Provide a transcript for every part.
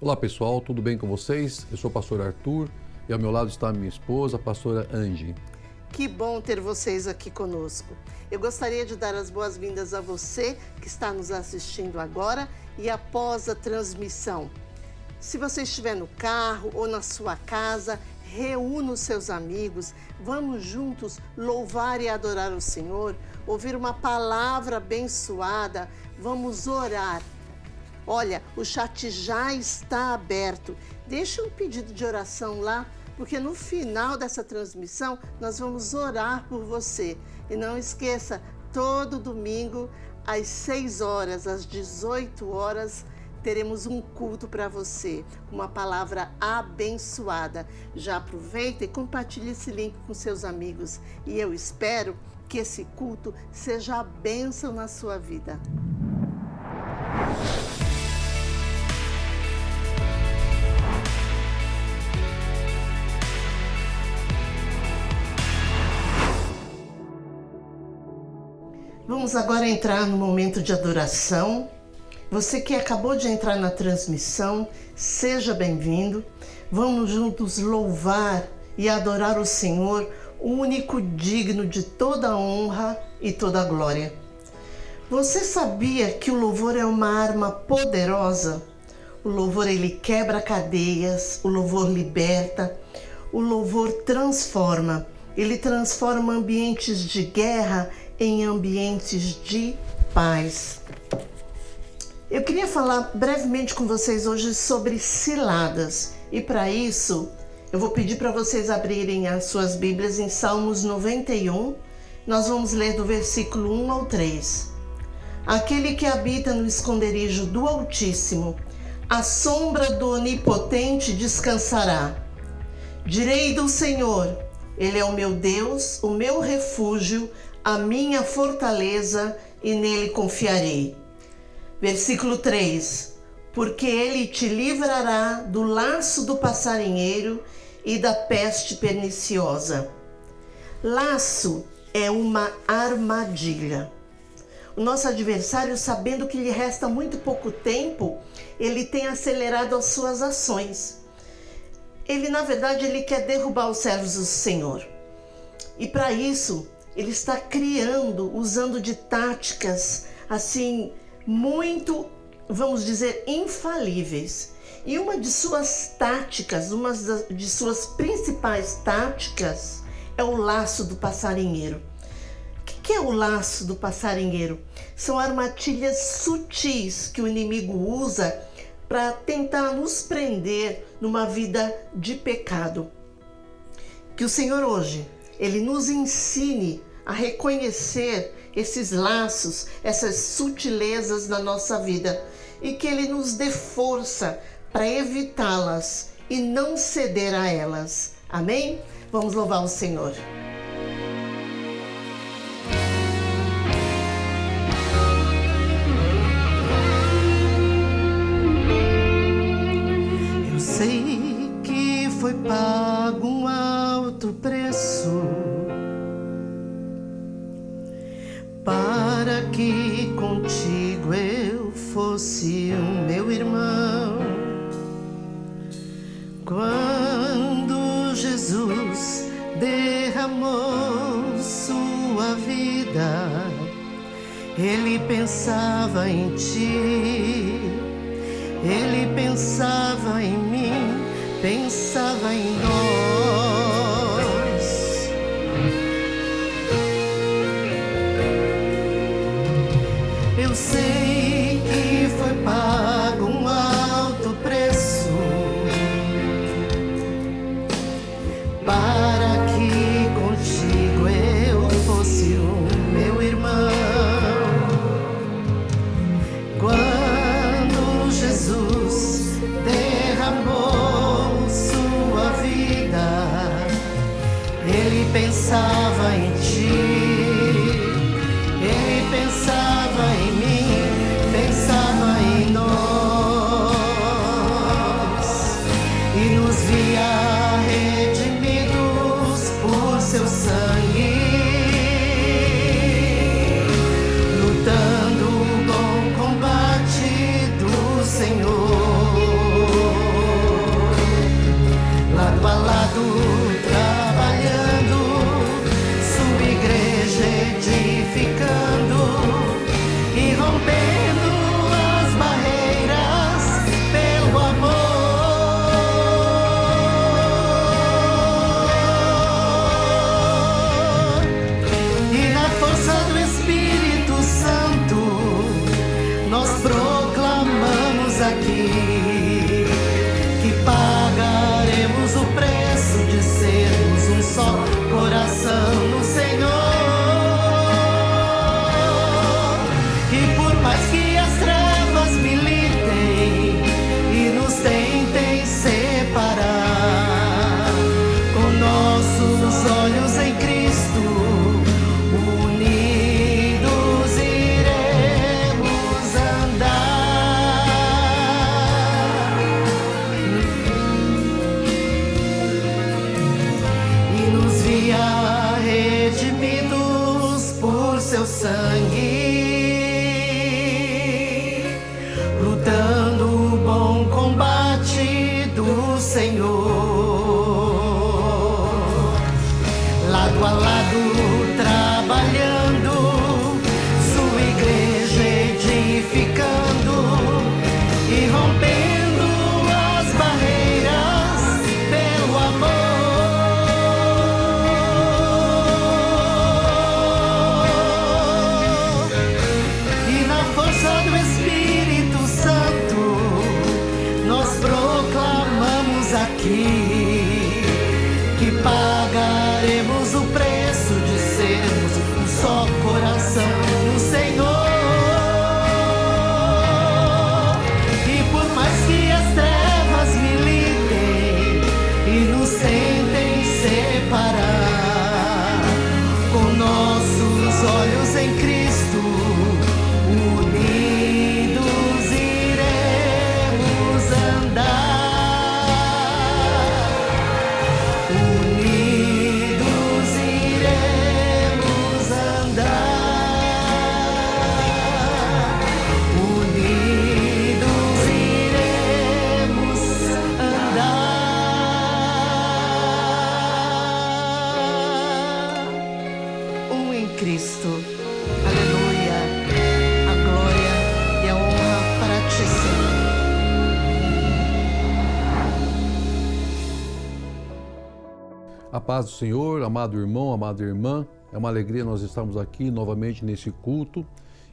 Olá pessoal, tudo bem com vocês? Eu sou o pastor Arthur e ao meu lado está a minha esposa, a pastora Angie. Que bom ter vocês aqui conosco. Eu gostaria de dar as boas-vindas a você que está nos assistindo agora e após a transmissão. Se você estiver no carro ou na sua casa, reúna os seus amigos, vamos juntos louvar e adorar o Senhor, ouvir uma palavra abençoada, vamos orar. Olha, o chat já está aberto. Deixe um pedido de oração lá, porque no final dessa transmissão nós vamos orar por você. E não esqueça, todo domingo às 6 horas, às 18 horas, teremos um culto para você, uma palavra abençoada. Já aproveita e compartilhe esse link com seus amigos. E eu espero que esse culto seja a bênção na sua vida. Vamos agora entrar no momento de adoração. Você que acabou de entrar na transmissão, seja bem-vindo. Vamos juntos louvar e adorar o Senhor, o único digno de toda honra e toda glória. Você sabia que o louvor é uma arma poderosa? O louvor ele quebra cadeias, o louvor liberta, o louvor transforma. Ele transforma ambientes de guerra em ambientes de paz. Eu queria falar brevemente com vocês hoje sobre ciladas. E para isso, eu vou pedir para vocês abrirem as suas Bíblias em Salmos 91. Nós vamos ler do versículo 1 ao 3. Aquele que habita no esconderijo do Altíssimo, à sombra do Onipotente descansará. Direi do Senhor, Ele é o meu Deus, o meu refúgio, a minha fortaleza, e nele confiarei. Versículo 3. Porque ele te livrará do laço do passarinheiro e da peste perniciosa. Laço é uma armadilha. O nosso adversário, sabendo que lhe resta muito pouco tempo, ele tem acelerado as suas ações. Ele, na verdade, ele quer derrubar os servos do Senhor. E para isso, ele está criando, usando de táticas, assim, muito, vamos dizer, infalíveis. E uma de suas táticas, de suas principais táticas, é o laço do passarinheiro. O que é o laço do passarinheiro? São armadilhas sutis que o inimigo usa para tentar nos prender numa vida de pecado. Que o Senhor hoje, Ele nos ensine a reconhecer esses laços, essas sutilezas na nossa vida e que Ele nos dê força para evitá-las e não ceder a elas. Amém? Vamos louvar o Senhor. Eu sei que foi pago um alto preço para que contigo eu fosse o meu irmão. Quando Jesus derramou sua vida, Ele pensava em ti, Ele pensava em mim, pensava em nós. Eu sei que foi pago um alto preço para que contigo eu fosse o meu irmão. Quando Jesus derramou sua vida, Ele pensava em ti. Ele pensava em mim, pensava em nós e nos via redimidos por seu sangue, lutando o bom combate do Senhor. sangue, lutando o bom combate do Senhor, lado a lado trabalhando, sua igreja edificando e rompendo as barreiras pelo amor. E na força do Espírito Santo nós proclamamos aqui que pagaremos o preço de sermos um só coração no Senhor. E por mais que as trevas militem e nos tentem separar, com nossos olhos em Cristo, unidos iremos andar. Unidos iremos andar. Unidos iremos andar. Um em Cristo. Aleluia. A glória e a honra para ti, Senhor. A paz do Senhor, amado irmão, amada irmã, é uma alegria nós estarmos aqui novamente nesse culto.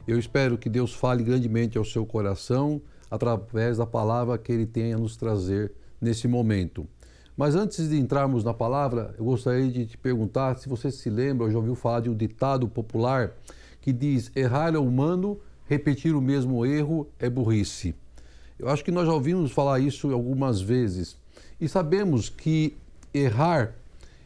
Eu espero que Deus fale grandemente ao seu coração através da palavra que Ele tem a nos trazer nesse momento. Mas antes de entrarmos na palavra, eu gostaria de te perguntar se você se lembra ou já ouviu falar de um ditado popular que diz: errar é humano, repetir o mesmo erro é burrice. Eu acho que nós já ouvimos falar isso algumas vezes e sabemos que errar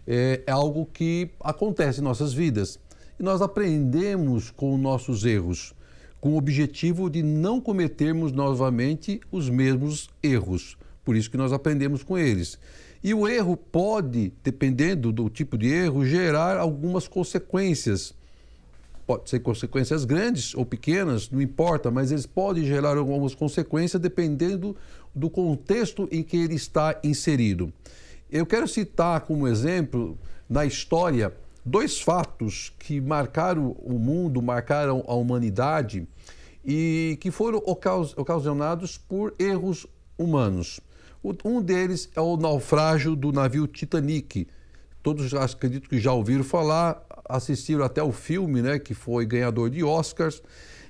é algo que acontece em nossas vidas. E nós aprendemos com nossos erros, com o objetivo de não cometermos novamente os mesmos erros. Por isso que nós aprendemos com eles. E o erro pode, dependendo do tipo de erro, gerar algumas consequências. Pode ser consequências grandes ou pequenas, não importa, mas eles podem gerar algumas consequências dependendo do contexto em que ele está inserido. Eu quero citar como exemplo, na história, dois fatos que marcaram o mundo, marcaram a humanidade e que foram ocasionados por erros humanos. Um deles é o naufrágio do navio Titanic. Todos acredito que já ouviram falar, assistiram até o filme, né, que foi ganhador de Oscars.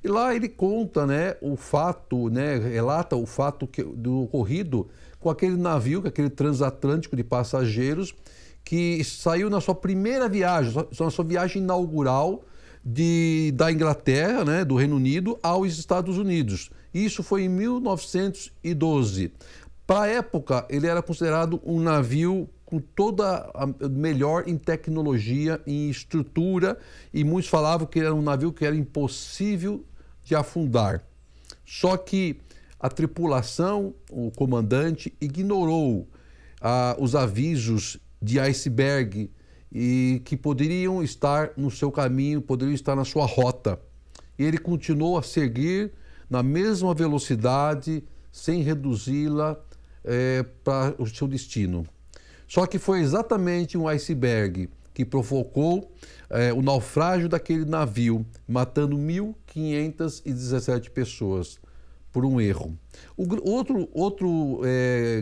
E lá ele conta, né, o fato, né, relata o fato do ocorrido com aquele navio, aquele transatlântico de passageiros, que saiu na sua primeira viagem, na sua viagem inaugural da Inglaterra, né, do Reino Unido, aos Estados Unidos. Isso foi em 1912. Para a época, ele era considerado um navio com toda a melhor em tecnologia, em estrutura, e muitos falavam que era um navio que era impossível de afundar. Só que a tripulação, o comandante, ignorou os avisos de iceberg e que poderiam estar no seu caminho, poderiam estar na sua rota. E ele continuou a seguir na mesma velocidade, sem reduzi-la para o seu destino. Só que foi exatamente um iceberg que provocou o naufrágio daquele navio, matando 1.517 pessoas por um erro. Outro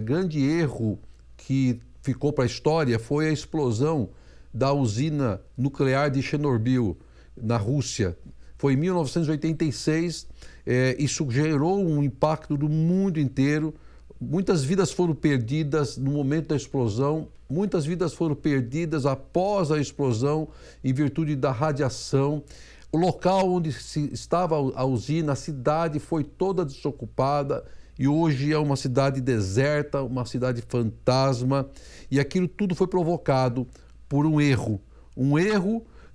grande erro que ficou para a história foi a explosão da usina nuclear de Chernobyl, na Rússia. Foi em 1986, isso gerou um impacto do mundo inteiro. Muitas vidas foram perdidas no momento da explosão, muitas vidas foram perdidas após a explosão em virtude da radiação. O local onde estava a usina, a cidade foi toda desocupada e hoje é uma cidade deserta, uma cidade fantasma, e aquilo tudo foi provocado por um erro,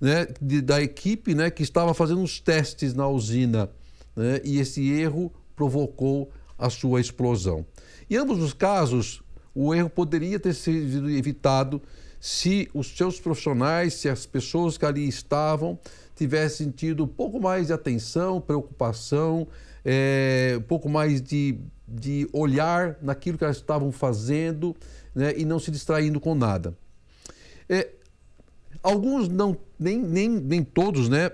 né, da equipe, né, que estava fazendo os testes na usina, né, e esse erro provocou a sua explosão. Em ambos os casos, o erro poderia ter sido evitado se os seus profissionais, se as pessoas que ali estavam tivessem tido um pouco mais de atenção, preocupação, um pouco mais de olhar naquilo que elas estavam fazendo, né, e não se distraindo com nada. Alguns, nem todos, né,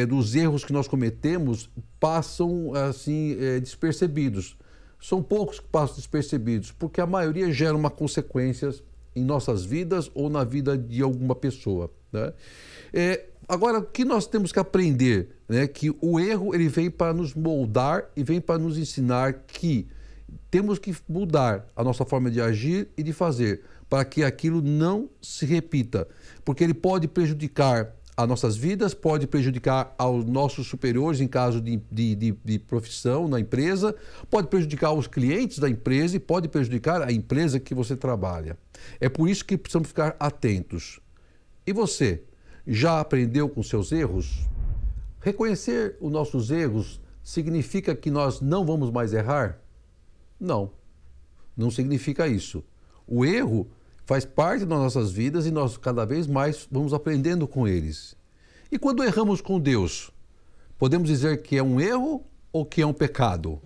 dos erros que nós cometemos passam assim despercebidos. São poucos que passam despercebidos, porque a maioria gera uma consequências em nossas vidas ou na vida de alguma pessoa, né? Agora, o que nós temos que aprender, né, que o erro ele vem para nos moldar e vem para nos ensinar que temos que mudar a nossa forma de agir e de fazer, para que aquilo não se repita, porque ele pode prejudicar as nossas vidas, pode prejudicar aos nossos superiores em caso de profissão na empresa, pode prejudicar os clientes da empresa e pode prejudicar a empresa que você trabalha. É por isso que precisamos ficar atentos. E você, já aprendeu com seus erros? Reconhecer os nossos erros significa que nós não vamos mais errar? Não, não significa isso. O erro faz parte das nossas vidas e nós cada vez mais vamos aprendendo com eles. E quando erramos com Deus, podemos dizer que é um erro ou que é um pecado?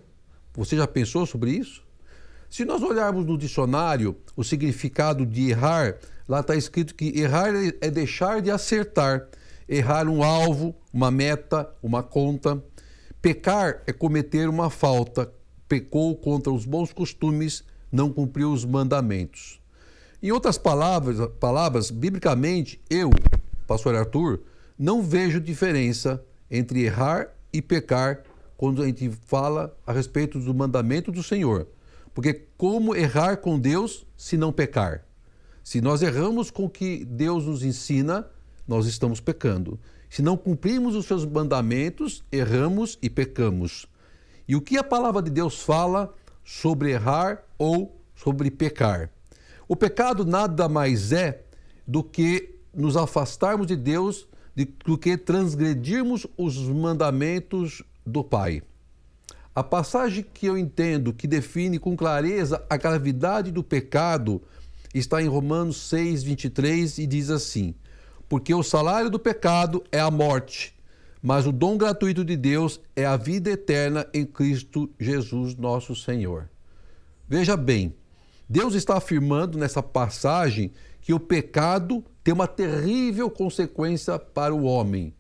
Você já pensou sobre isso? Se nós olharmos no dicionário o significado de errar, lá está escrito que errar é deixar de acertar, errar um alvo, uma meta, uma conta. Pecar é cometer uma falta, pecou contra os bons costumes, não cumpriu os mandamentos. Em outras palavras, biblicamente, eu, pastor Arthur, não vejo diferença entre errar e pecar quando a gente fala a respeito do mandamento do Senhor. Porque como errar com Deus se não pecar? Se nós erramos com o que Deus nos ensina, nós estamos pecando. Se não cumprimos os seus mandamentos, erramos e pecamos. E o que a palavra de Deus fala sobre errar ou sobre pecar? O pecado nada mais é do que nos afastarmos de Deus, do que transgredirmos os mandamentos do Pai. A passagem que eu entendo que define com clareza a gravidade do pecado está em Romanos 6:23 e diz assim: porque o salário do pecado é a morte, mas o dom gratuito de Deus é a vida eterna em Cristo Jesus nosso Senhor. Veja bem, Deus está afirmando nessa passagem que o pecado tem uma terrível consequência para o homem,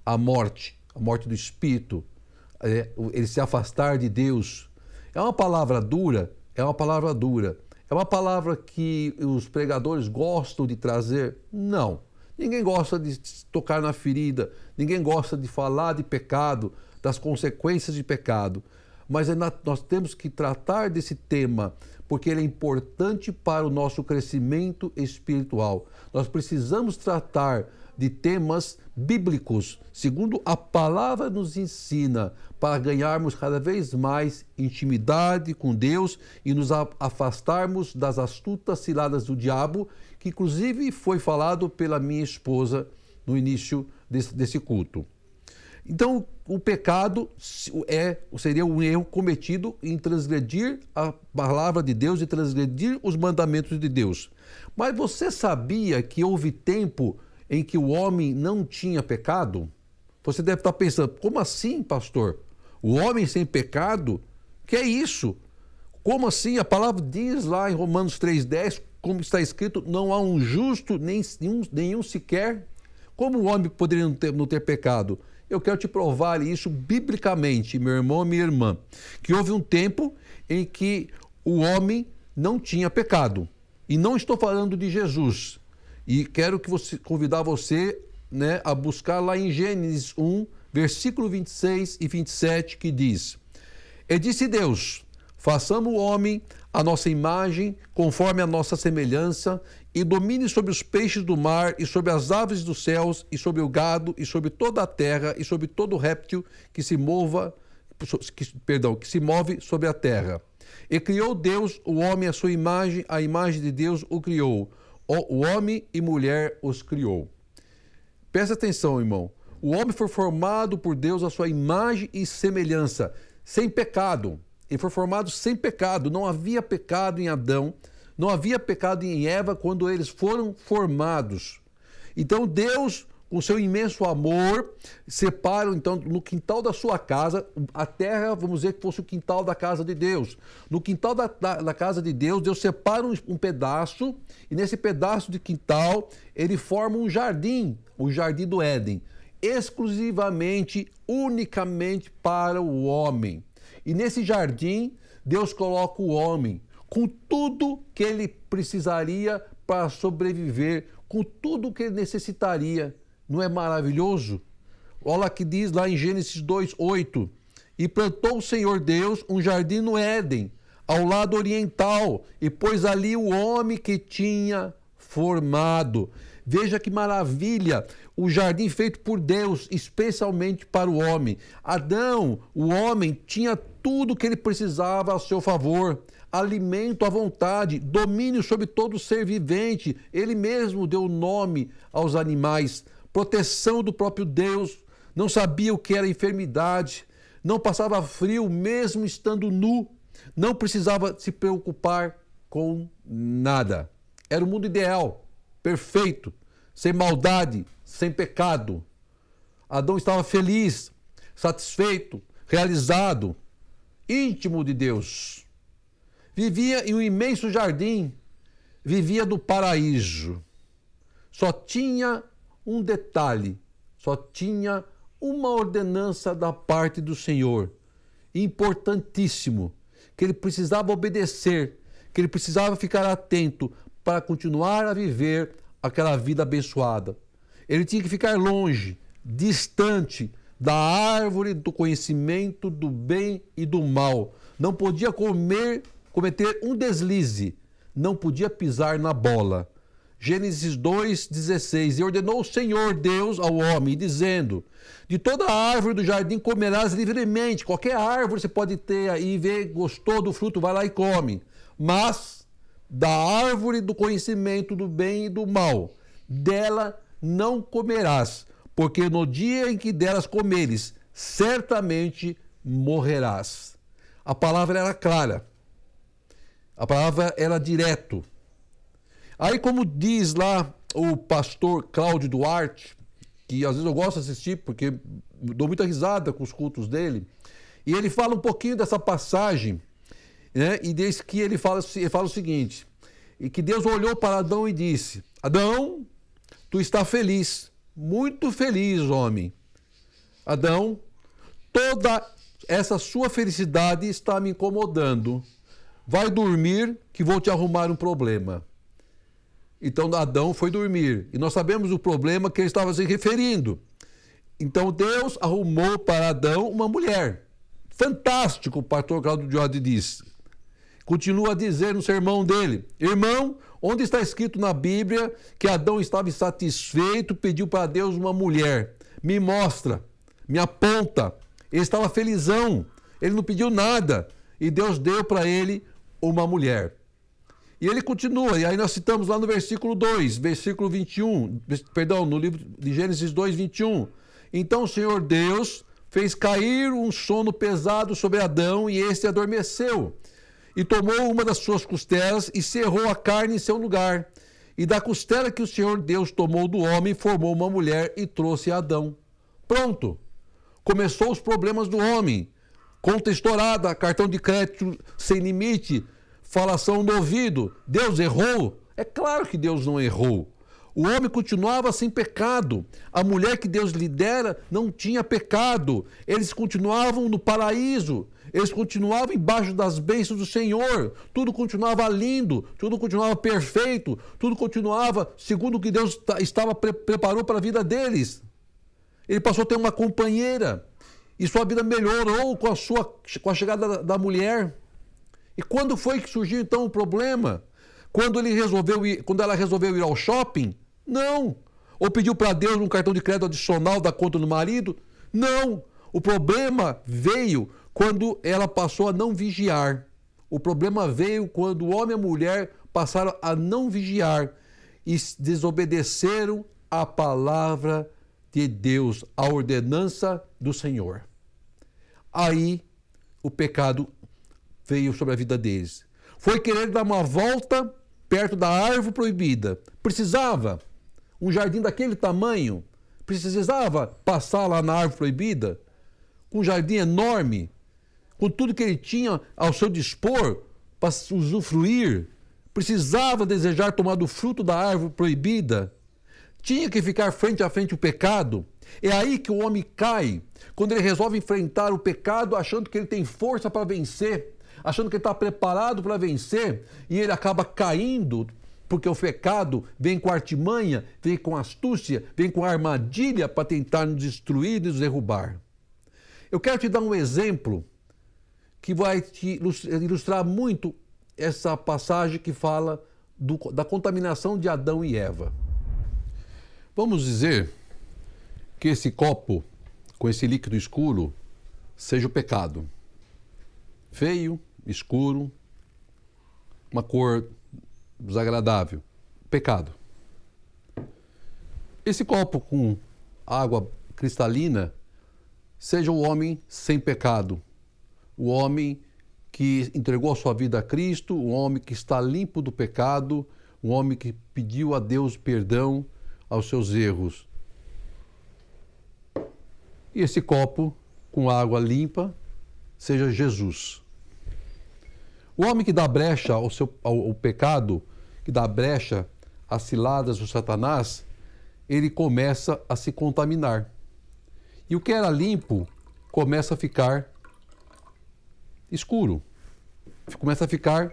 a morte do espírito, ele se afastar de Deus. É uma palavra dura, é uma palavra que os pregadores gostam de trazer? Não. Ninguém gosta de tocar na ferida, ninguém gosta de falar de pecado, das consequências de pecado. Mas nós temos que tratar desse tema, porque ele é importante para o nosso crescimento espiritual. Nós precisamos tratar de temas bíblicos, segundo a palavra nos ensina, para ganharmos cada vez mais intimidade com Deus e nos afastarmos das astutas ciladas do diabo, que inclusive foi falado pela minha esposa no início desse culto. Então, o pecado seria um erro cometido em transgredir a palavra de Deus e transgredir os mandamentos de Deus. Mas você sabia que houve tempo em que o homem não tinha pecado? Você deve estar pensando, como assim, pastor? O homem sem pecado? Que é isso? Como assim? A palavra diz lá em Romanos 3:10, como está escrito, não há um justo, nenhum sequer. Como o homem poderia não ter pecado? Eu quero te provar isso biblicamente, meu irmão e minha irmã, que houve um tempo em que o homem não tinha pecado. E não estou falando de Jesus. E quero convidar você, né, a buscar lá em Gênesis 1, versículo 26 e 27, que diz: E disse Deus, façamos o homem à nossa imagem, conforme a nossa semelhança, e domine sobre os peixes do mar, e sobre as aves dos céus, e sobre o gado, e sobre toda a terra, e sobre todo réptil que se move sobre a terra. E criou Deus o homem à sua imagem, a imagem de Deus o criou. O homem e mulher os criou. Presta atenção, irmão. O homem foi formado por Deus à sua imagem e semelhança, sem pecado. Ele foi formado sem pecado. Não havia pecado em Adão. Não havia pecado em Eva quando eles foram formados. Então Deus, com seu imenso amor, separa então no quintal da sua casa, a terra, vamos dizer que fosse o quintal da casa de Deus. No quintal da casa de Deus, Deus separa um pedaço, e nesse pedaço de quintal, ele forma um jardim, o Jardim do Éden, exclusivamente, unicamente para o homem. E nesse jardim, Deus coloca o homem com tudo que ele precisaria para sobreviver, com tudo que ele necessitaria. Não é maravilhoso? Olha que diz lá em Gênesis 2:8. E plantou o Senhor Deus um jardim no Éden, ao lado oriental, e pôs ali o homem que tinha formado. Veja que maravilha, o jardim feito por Deus, especialmente para o homem. Adão, o homem, tinha tudo que ele precisava a seu favor. Alimento à vontade, domínio sobre todo ser vivente. Ele mesmo deu nome aos animais. Proteção do próprio Deus. Não sabia o que era enfermidade. Não passava frio mesmo estando nu. Não precisava se preocupar com nada. Era o mundo ideal, perfeito, sem maldade, sem pecado. Adão estava feliz, satisfeito, realizado, íntimo de Deus. Vivia em um imenso jardim, vivia do paraíso. Só tinha um detalhe, só tinha uma ordenança da parte do Senhor, importantíssimo, que ele precisava obedecer, que ele precisava ficar atento para continuar a viver aquela vida abençoada. Ele tinha que ficar longe, distante da árvore do conhecimento do bem e do mal. Não podia cometer um deslize, não podia pisar na bola. Gênesis 2:16. E ordenou o Senhor Deus ao homem, dizendo: de toda árvore do jardim comerás livremente. Qualquer árvore você pode ter aí, ver, gostou do fruto, vai lá e come. Mas da árvore do conhecimento do bem e do mal, dela não comerás, porque no dia em que delas comeres, certamente morrerás. A palavra era clara. A palavra era direto. Aí, como diz lá o pastor Cláudio Duarte, que às vezes eu gosto de assistir porque dou muita risada com os cultos dele, e ele fala um pouquinho dessa passagem, né? E diz que ele fala o seguinte, e que Deus olhou para Adão e disse: Adão, tu está feliz, muito feliz, homem. Adão, toda essa sua felicidade está me incomodando. Vai dormir que vou te arrumar um problema. Então Adão foi dormir. E nós sabemos o problema que ele estava se referindo. Então Deus arrumou para Adão uma mulher. Fantástico, o pastor Cláudio Duarte diz. Continua a dizer no sermão dele: irmão, onde está escrito na Bíblia que Adão estava insatisfeito, pediu para Deus uma mulher? Me mostra, me aponta. Ele estava felizão, ele não pediu nada. E Deus deu para ele uma mulher. E ele continua, e aí nós citamos lá no versículo 2, versículo 21, perdão, no livro de Gênesis 2:21. Então o Senhor Deus fez cair um sono pesado sobre Adão, e este adormeceu. E tomou uma das suas costelas e cerrou a carne em seu lugar. E da costela que o Senhor Deus tomou do homem, formou uma mulher e trouxe a Adão. Pronto. Começou os problemas do homem. Conta estourada, cartão de crédito sem limite, falação no ouvido. Deus errou? É claro que Deus não errou. O homem continuava sem pecado. A mulher que Deus lhe dera não tinha pecado. Eles continuavam no paraíso. Eles continuavam embaixo das bênçãos do Senhor. Tudo continuava lindo, tudo continuava perfeito, tudo continuava segundo o que Deus preparou para a vida deles. Ele passou a ter uma companheira. E sua vida melhorou com a chegada da mulher. E quando foi que surgiu então o problema? Quando ela resolveu ir ao shopping? Não. Ou pediu para Deus um cartão de crédito adicional da conta do marido? Não. O problema veio quando ela passou a não vigiar. O problema veio quando o homem e a mulher passaram a não vigiar e desobedeceram a palavra de Deus, a ordenança do Senhor. Aí o pecado veio sobre a vida deles. Foi querer dar uma volta perto da árvore proibida. Precisava um jardim daquele tamanho? Precisava passar lá na árvore proibida? Com um jardim enorme, com tudo que ele tinha ao seu dispor para usufruir? Precisava desejar tomar do fruto da árvore proibida? Tinha que ficar frente a frente o pecado? É aí que o homem cai, quando ele resolve enfrentar o pecado achando que ele tem força para vencer, achando que ele está preparado para vencer, e ele acaba caindo, porque o pecado vem com artimanha, vem com astúcia, vem com armadilha para tentar nos destruir e nos derrubar. Eu quero te dar um exemplo que vai te ilustrar muito essa passagem que fala da contaminação de Adão e Eva. Vamos dizer que esse copo com esse líquido escuro seja o pecado. Feio, escuro, uma cor desagradável. Pecado. Esse copo com água cristalina seja o homem sem pecado. O homem que entregou a sua vida a Cristo, o homem que está limpo do pecado, o homem que pediu a Deus perdão aos seus erros. E esse copo com água limpa seja Jesus. O homem que dá brecha ao pecado, que dá brecha às ciladas do Satanás, ele começa a se contaminar. E o que era limpo começa a ficar escuro, começa a ficar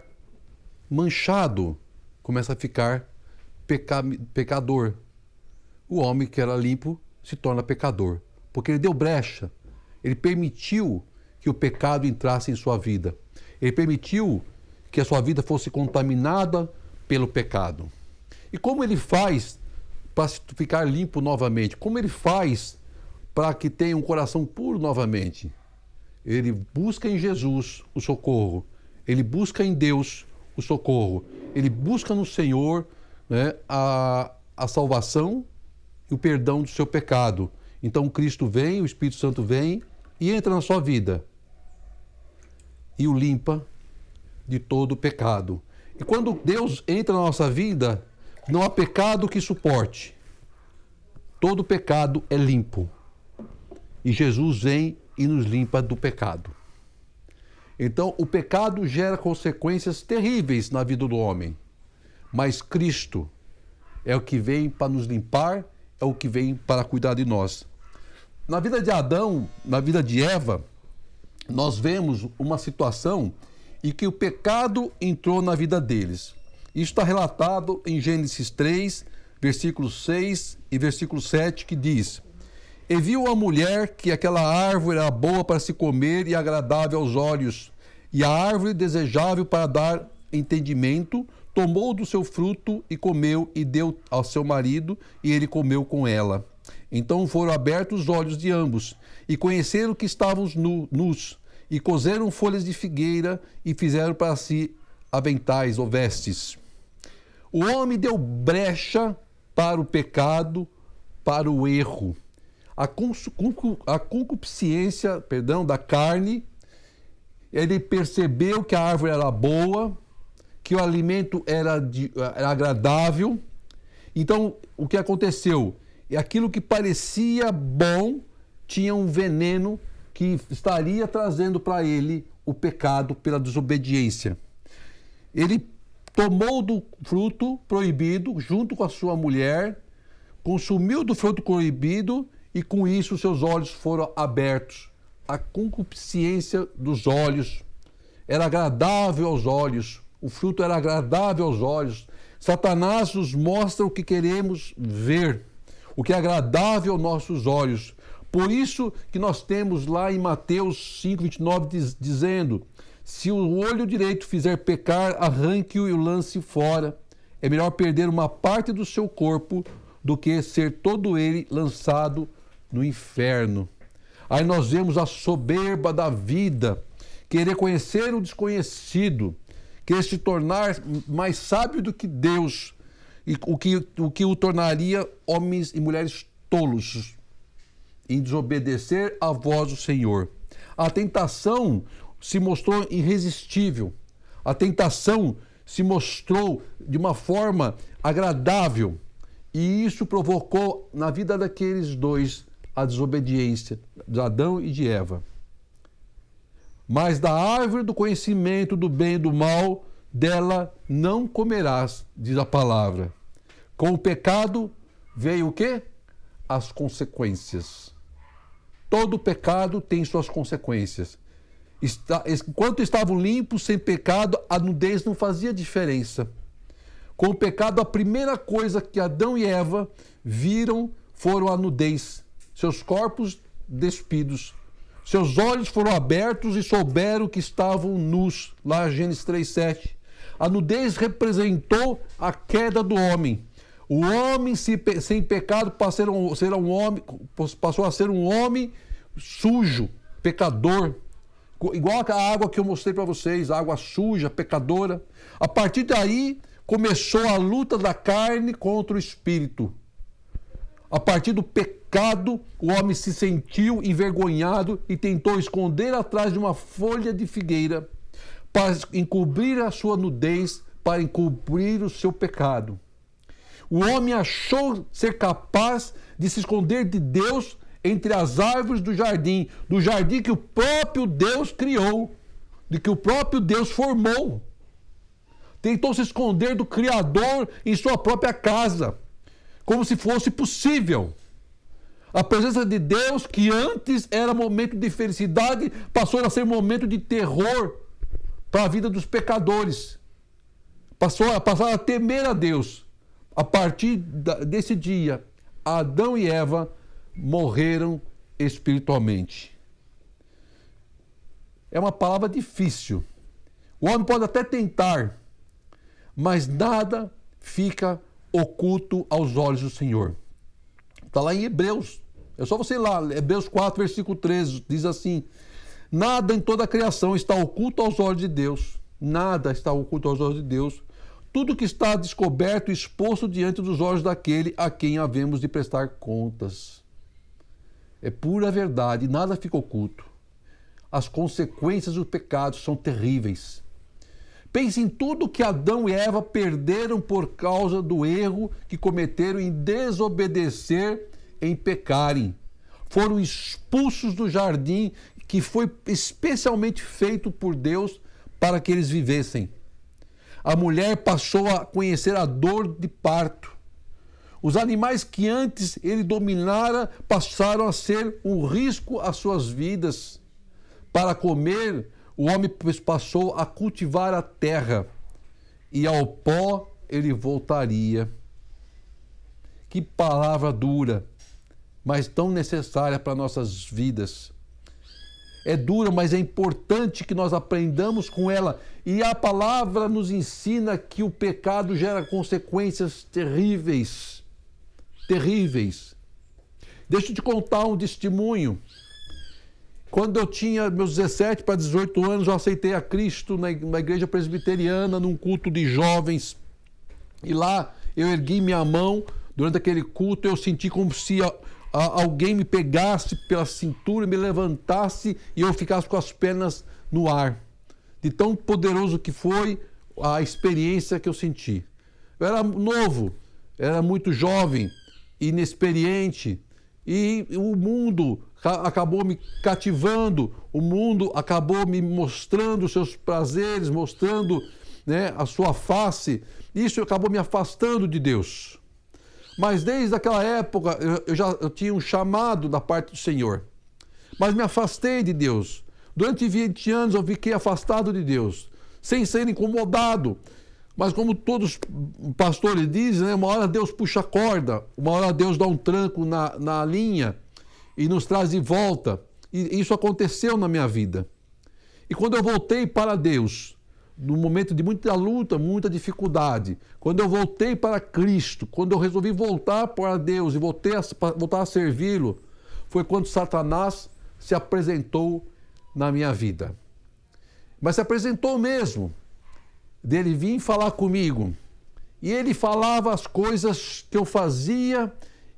manchado, começa a ficar pecador. O homem que era limpo se torna pecador, porque ele deu brecha, ele permitiu que o pecado entrasse em sua vida. Ele permitiu que a sua vida fosse contaminada pelo pecado. E como ele faz para ficar limpo novamente? Como ele faz para que tenha um coração puro novamente? Ele busca em Jesus o socorro. Ele busca em Deus o socorro. Ele busca no Senhor, né, a salvação e o perdão do seu pecado. Então Cristo vem, o Espírito Santo vem e entra na sua vida e o limpa de todo o pecado. E quando Deus entra na nossa vida, não há pecado que suporte. Todo pecado é limpo. E Jesus vem e nos limpa do pecado. Então, o pecado gera consequências terríveis na vida do homem. Mas Cristo é o que vem para nos limpar, é o que vem para cuidar de nós. Na vida de Adão, na vida de Eva, nós vemos uma situação em que o pecado entrou na vida deles. Isso está relatado em Gênesis 3, versículo 6 e versículo 7, que diz: E viu a mulher que aquela árvore era boa para se comer e agradável aos olhos, e a árvore desejável para dar entendimento, tomou do seu fruto e comeu e deu ao seu marido, e ele comeu com ela. Então foram abertos os olhos de ambos, e conheceram que estavam nus, e coseram folhas de figueira, e fizeram para si aventais ou vestes. O homem deu brecha para o pecado, para o erro. A concupiscência, da carne, ele percebeu que a árvore era boa, que o alimento era agradável. Então, o que aconteceu? E aquilo que parecia bom tinha um veneno que estaria trazendo para ele o pecado pela desobediência. Ele tomou do fruto proibido junto com a sua mulher, consumiu do fruto proibido e com isso seus olhos foram abertos. A concupiscência dos olhos era agradável aos olhos, o fruto era agradável aos olhos. Satanás nos mostra o que queremos ver, o que é agradável aos nossos olhos. Por isso que nós temos lá em Mateus 5:29 dizendo: se o olho direito fizer pecar, arranque-o e o lance fora. É melhor perder uma parte do seu corpo do que ser todo ele lançado no inferno. Aí nós vemos a soberba da vida, querer conhecer o desconhecido, querer se tornar mais sábio do que Deus, e o que o tornaria homens e mulheres tolos, em desobedecer à voz do Senhor. A tentação se mostrou irresistível. A tentação se mostrou de uma forma agradável. E isso provocou na vida daqueles dois a desobediência de Adão e de Eva. Mas da árvore do conhecimento do bem e do mal, dela não comerás, diz a palavra. Com o pecado veio o quê? As consequências. Todo pecado tem suas consequências. Enquanto estavam limpos, sem pecado, a nudez não fazia diferença. Com o pecado, a primeira coisa que Adão e Eva viram foram a nudez. Seus corpos despidos. Seus olhos foram abertos e souberam que estavam nus. Lá, Gênesis 3:7. A nudez representou a queda do homem. O homem sem pecado passou a ser um homem sujo, pecador. Igual a água que eu mostrei para vocês, água suja, pecadora. A partir daí, começou a luta da carne contra o espírito. A partir do pecado, o homem se sentiu envergonhado e tentou esconder atrás de uma folha de figueira para encobrir a sua nudez, para encobrir o seu pecado. O homem achou ser capaz de se esconder de Deus entre as árvores do jardim que o próprio Deus criou, de que o próprio Deus formou. Tentou se esconder do Criador em sua própria casa, como se fosse possível. A presença de Deus, que antes era momento de felicidade, passou a ser momento de terror para a vida dos pecadores. Passaram a temer a Deus. A partir desse dia, Adão e Eva morreram espiritualmente. É uma palavra difícil. O homem pode até tentar, mas nada fica oculto aos olhos do Senhor. Está lá em Hebreus. É só você ir lá, Hebreus 4, versículo 13, diz assim: nada em toda a criação está oculto aos olhos de Deus. Nada está oculto aos olhos de Deus. Tudo que está descoberto e exposto diante dos olhos daquele a quem havemos de prestar contas. É pura verdade, nada fica oculto. As consequências do pecado são terríveis. Pense em tudo que Adão e Eva perderam por causa do erro que cometeram em desobedecer, em pecarem. Foram expulsos do jardim que foi especialmente feito por Deus para que eles vivessem. A mulher passou a conhecer a dor de parto. Os animais que antes ele dominara passaram a ser um risco às suas vidas. Para comer, o homem passou a cultivar a terra e ao pó ele voltaria. Que palavra dura, mas tão necessária para nossas vidas. É dura, mas é importante que nós aprendamos com ela. E a palavra nos ensina que o pecado gera consequências terríveis. Terríveis. Deixa eu te contar um testemunho. Quando eu tinha meus 17 para 18 anos, eu aceitei a Cristo na igreja presbiteriana, num culto de jovens. E lá eu ergui minha mão. Durante aquele culto eu senti como se alguém me pegasse pela cintura, me levantasse e eu ficasse com as pernas no ar. De tão poderoso que foi a experiência que eu senti. Eu era novo, era muito jovem, inexperiente, e o mundo acabou me cativando, o mundo acabou me mostrando os seus prazeres, mostrando, né, a sua face. Isso acabou me afastando de Deus. Mas desde aquela época eu tinha um chamado da parte do Senhor. Mas me afastei de Deus. Durante 20 anos eu fiquei afastado de Deus, sem ser incomodado. Mas como todos os pastores dizem, né, uma hora Deus puxa a corda, uma hora Deus dá um tranco na linha e nos traz de volta. E isso aconteceu na minha vida. E quando eu voltei para Deus, num momento de muita luta, muita dificuldade, quando eu voltei para Cristo, quando eu resolvi voltar para Deus e voltar a servi-lo, foi quando Satanás se apresentou na minha vida. Mas se apresentou mesmo, dele vir falar comigo. E ele falava as coisas que eu fazia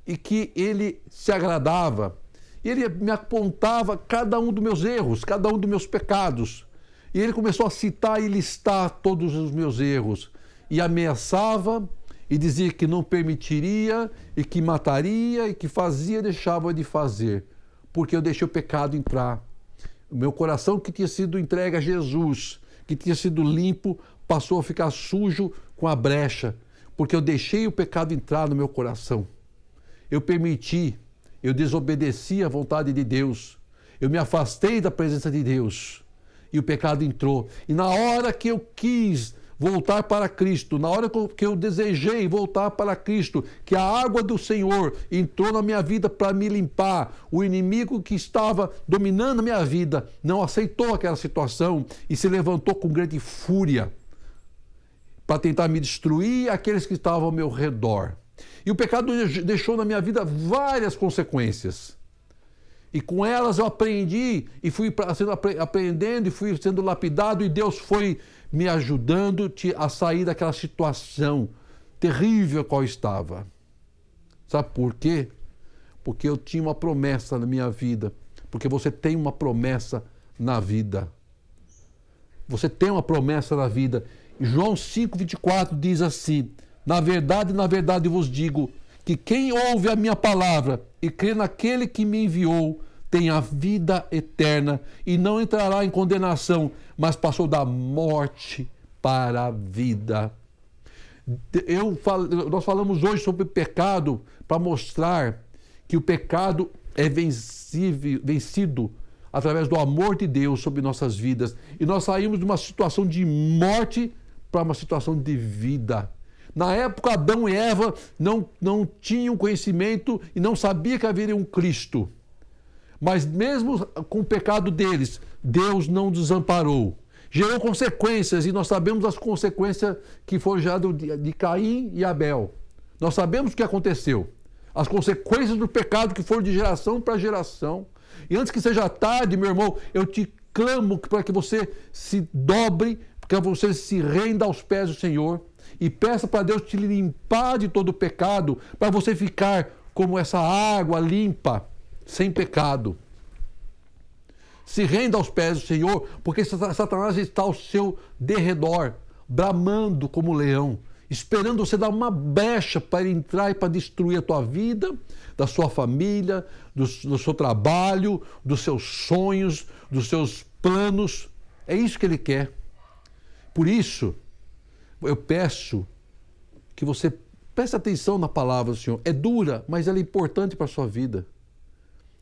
e que ele se agradava. Ele me apontava cada um dos meus erros, cada um dos meus pecados. E ele começou a citar e listar todos os meus erros. E ameaçava e dizia que não permitiria e que mataria e que fazia e deixava de fazer. Porque eu deixei o pecado entrar. O meu coração que tinha sido entregue a Jesus, que tinha sido limpo, passou a ficar sujo com a brecha. Porque eu deixei o pecado entrar no meu coração. Eu permiti, eu desobedeci à vontade de Deus. Eu me afastei da presença de Deus. E o pecado entrou. E na hora que eu quis voltar para Cristo, na hora que eu desejei voltar para Cristo, que a água do Senhor entrou na minha vida para me limpar, o inimigo que estava dominando a minha vida não aceitou aquela situação e se levantou com grande fúria para tentar me destruir aqueles que estavam ao meu redor. E o pecado deixou na minha vida várias consequências. E com elas eu aprendi e fui aprendendo e fui sendo lapidado e Deus foi me ajudando a sair daquela situação terrível a qual estava. Sabe por quê? Porque eu tinha uma promessa na minha vida. Porque você tem uma promessa na vida. Você tem uma promessa na vida. João 5,24 diz assim: na verdade vos digo que quem ouve a minha palavra e crê naquele que me enviou tem a vida eterna e não entrará em condenação, mas passou da morte para a vida. Nós falamos hoje sobre pecado para mostrar que o pecado é vencido através do amor de Deus sobre nossas vidas. E nós saímos de uma situação de morte para uma situação de vida. Na época, Adão e Eva não tinham conhecimento e não sabiam que haveria um Cristo. Mas mesmo com o pecado deles, Deus não desamparou. Gerou consequências e nós sabemos as consequências que foram geradas de Caim e Abel. Nós sabemos o que aconteceu. As consequências do pecado que foram de geração para geração. E antes que seja tarde, meu irmão, eu te clamo para que você se dobre, que você se renda aos pés do Senhor e peça para Deus te limpar de todo o pecado, para você ficar como essa água limpa, sem pecado. Se renda aos pés do Senhor, porque Satanás está ao seu derredor, bramando como leão, esperando você dar uma brecha para entrar e para destruir a tua vida, da sua família, do seu trabalho, dos seus sonhos, dos seus planos. É isso que ele quer. Por isso, eu peço que você preste atenção na palavra do Senhor. É dura, mas ela é importante para a sua vida.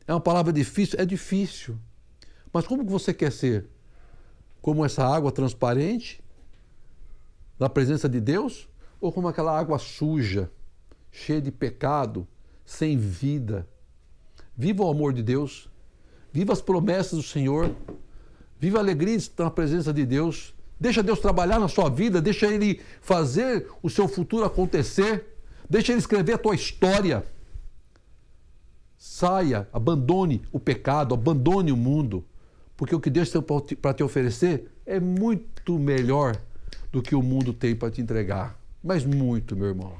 É uma palavra difícil? É difícil. Mas como que você quer ser? Como essa água transparente, na presença de Deus? Ou como aquela água suja, cheia de pecado, sem vida? Viva o amor de Deus. Viva as promessas do Senhor. Viva a alegria de estar na presença de Deus. Deixa Deus trabalhar na sua vida. Deixa Ele fazer o seu futuro acontecer. Deixa Ele escrever a tua história. Saia, abandone o pecado, abandone o mundo, porque o que Deus tem para te oferecer é muito melhor do que o mundo tem para te entregar, mas muito, meu irmão.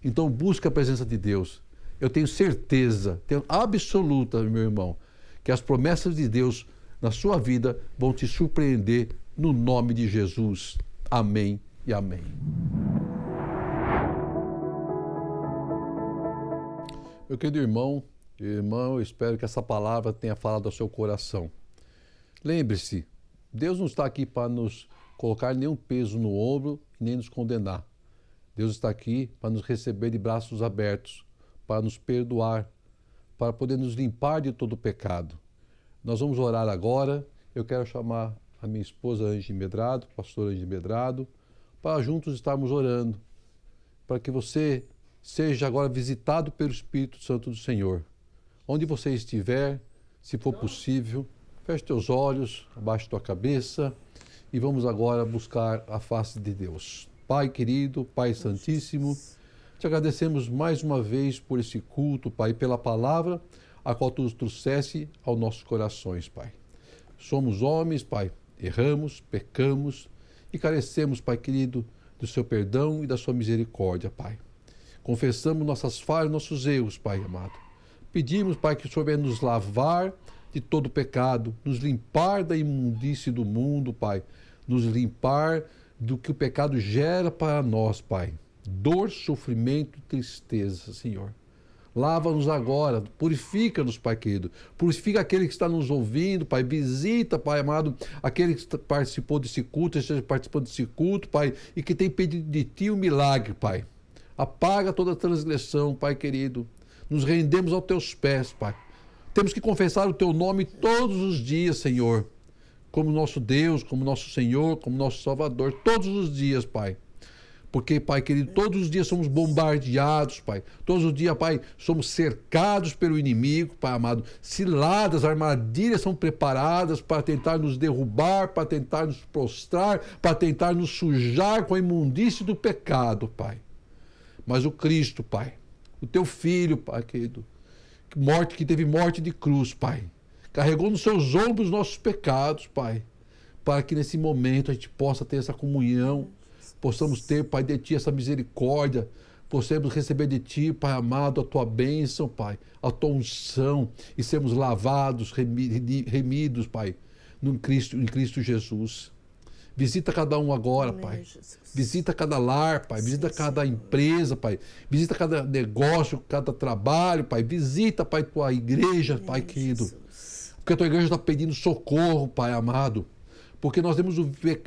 Então busque a presença de Deus. Eu tenho certeza, tenho absoluta, meu irmão, que as promessas de Deus na sua vida vão te surpreender no nome de Jesus. Amém e amém. Meu querido irmão, eu espero que essa palavra tenha falado ao seu coração. Lembre-se, Deus não está aqui para nos colocar nenhum peso no ombro e nem nos condenar. Deus está aqui para nos receber de braços abertos, para nos perdoar, para poder nos limpar de todo o pecado. Nós vamos orar agora. Eu quero chamar a minha esposa Angie Medrado, pastora Angie Medrado, para juntos estarmos orando, para que você seja agora visitado pelo Espírito Santo do Senhor. Onde você estiver, se for possível, feche teus olhos, abaixe tua cabeça e vamos agora buscar a face de Deus. Pai querido, Pai Santíssimo, te agradecemos mais uma vez por esse culto, Pai, pela palavra a qual tu nos trouxeste aos nossos corações, Pai. Somos homens, Pai, erramos, pecamos e carecemos, Pai querido, do seu perdão e da sua misericórdia, Pai. Confessamos nossas falhas, nossos erros, Pai amado. Pedimos, Pai, que o Senhor venha nos lavar de todo pecado, nos limpar da imundície do mundo, Pai, nos limpar do que o pecado gera para nós, Pai. Dor, sofrimento, tristeza, Senhor. Lava-nos agora, purifica-nos, Pai querido. Purifica aquele que está nos ouvindo, Pai. Visita, Pai amado, aquele que participou desse culto, esteja participando desse culto, Pai, e que tem pedido de Ti um milagre, Pai. Apaga toda a transgressão, Pai querido. Nos rendemos aos Teus pés, Pai. Temos que confessar o Teu nome todos os dias, Senhor. Como nosso Deus, como nosso Senhor, como nosso Salvador. Todos os dias, Pai. Porque, Pai querido, todos os dias somos bombardeados, Pai. Todos os dias, Pai, somos cercados pelo inimigo, Pai amado. Ciladas, armadilhas são preparadas para tentar nos derrubar, para tentar nos prostrar, para tentar nos sujar com a imundície do pecado, Pai. Mas o Cristo, Pai, o Teu Filho, Pai querido, que teve morte de cruz, Pai, carregou nos seus ombros os nossos pecados, Pai, para que nesse momento a gente possa ter essa comunhão, possamos ter, Pai, de Ti essa misericórdia, possamos receber de Ti, Pai amado, a Tua bênção, Pai, a Tua unção, e sermos lavados, remidos, Pai, em Cristo Jesus. Visita cada um agora, Amém, Pai. Jesus. Visita cada lar, Pai. Visita cada empresa, Pai. Visita cada negócio, cada trabalho, Pai. Visita, Pai, Tua igreja, Amém, Pai querido. Jesus. Porque a Tua igreja está pedindo socorro, Pai amado. Porque nós temos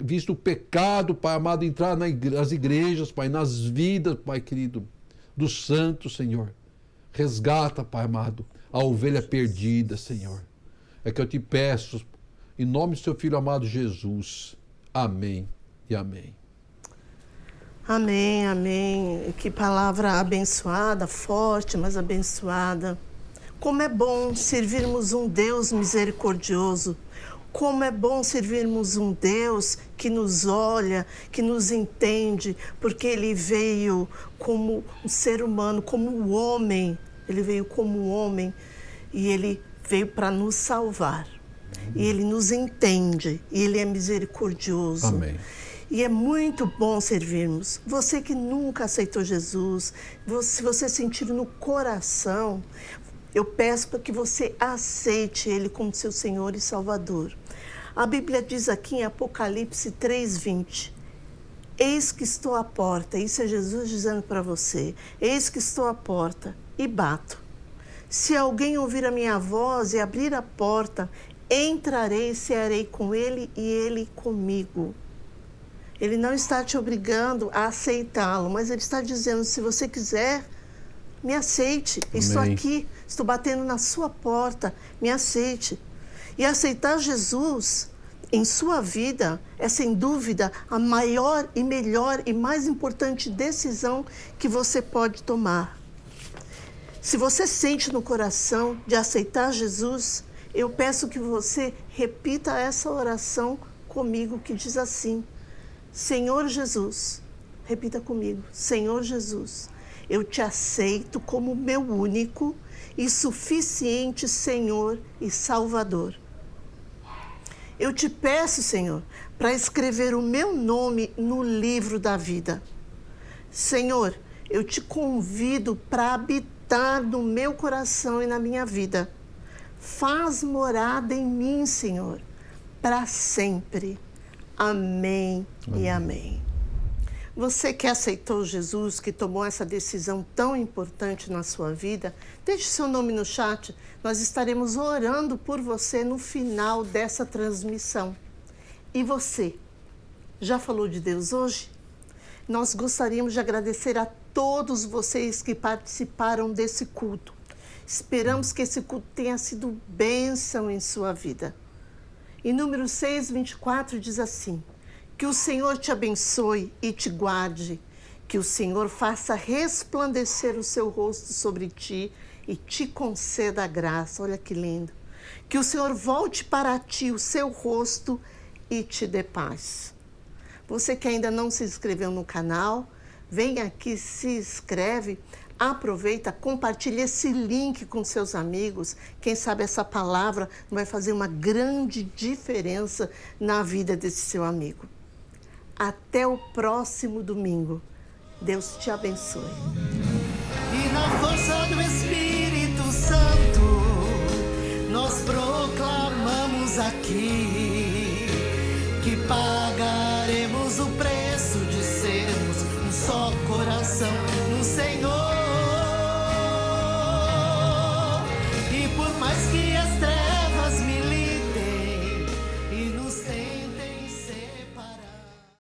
visto o pecado, Pai amado, entrar nas igrejas, Pai, nas vidas, Pai querido, dos santos, Senhor. Resgata, Pai amado, a ovelha perdida, Senhor. É que eu te peço, em nome do Seu Filho amado Jesus. Amém e amém. Amém, amém. Que palavra abençoada, forte, mas abençoada. Como é bom servirmos um Deus misericordioso. Como é bom servirmos um Deus que nos olha, que nos entende, porque Ele veio como um ser humano, como um homem. Ele veio como um homem e Ele veio para nos salvar. E Ele nos entende, e Ele é misericordioso. Amém. E é muito bom servirmos. Você que nunca aceitou Jesus, se você sentir no coração, eu peço para que você aceite Ele como seu Senhor e Salvador. A Bíblia diz aqui em Apocalipse 3:20, eis que estou à porta, isso é Jesus dizendo para você, eis que estou à porta e bato. Se alguém ouvir a minha voz e abrir a porta, entrarei e cearei com ele e ele comigo. Ele não está te obrigando a aceitá-lo, mas Ele está dizendo, se você quiser, me aceite. Amém. Estou aqui, estou batendo na sua porta, me aceite. E aceitar Jesus em sua vida é, sem dúvida, a maior e melhor e mais importante decisão que você pode tomar. Se você sente no coração de aceitar Jesus, eu peço que você repita essa oração comigo, que diz assim, Senhor Jesus, repita comigo, Senhor Jesus, eu te aceito como meu único e suficiente Senhor e Salvador. Eu te peço, Senhor, para escrever o meu nome no livro da vida. Senhor, eu te convido para habitar no meu coração e na minha vida. Faz morada em mim, Senhor, para sempre. Amém e amém. Você que aceitou Jesus, que tomou essa decisão tão importante na sua vida, deixe seu nome no chat. Nós estaremos orando por você no final dessa transmissão. E você, já falou de Deus hoje? Nós gostaríamos de agradecer a todos vocês que participaram desse culto. Esperamos que esse culto tenha sido bênção em sua vida. E número 6:24 diz assim, que o Senhor te abençoe e te guarde, que o Senhor faça resplandecer o seu rosto sobre ti e te conceda a graça. Olha que lindo. Que o Senhor volte para ti o seu rosto e te dê paz. Você que ainda não se inscreveu no canal, vem aqui, se inscreve, aproveita, compartilha esse link com seus amigos. Quem sabe essa palavra vai fazer uma grande diferença na vida desse seu amigo. Até o próximo domingo. Deus te abençoe. E na força do Espírito Santo, nós proclamamos. estamos aqui, que pagaremos o preço de sermos um só coração.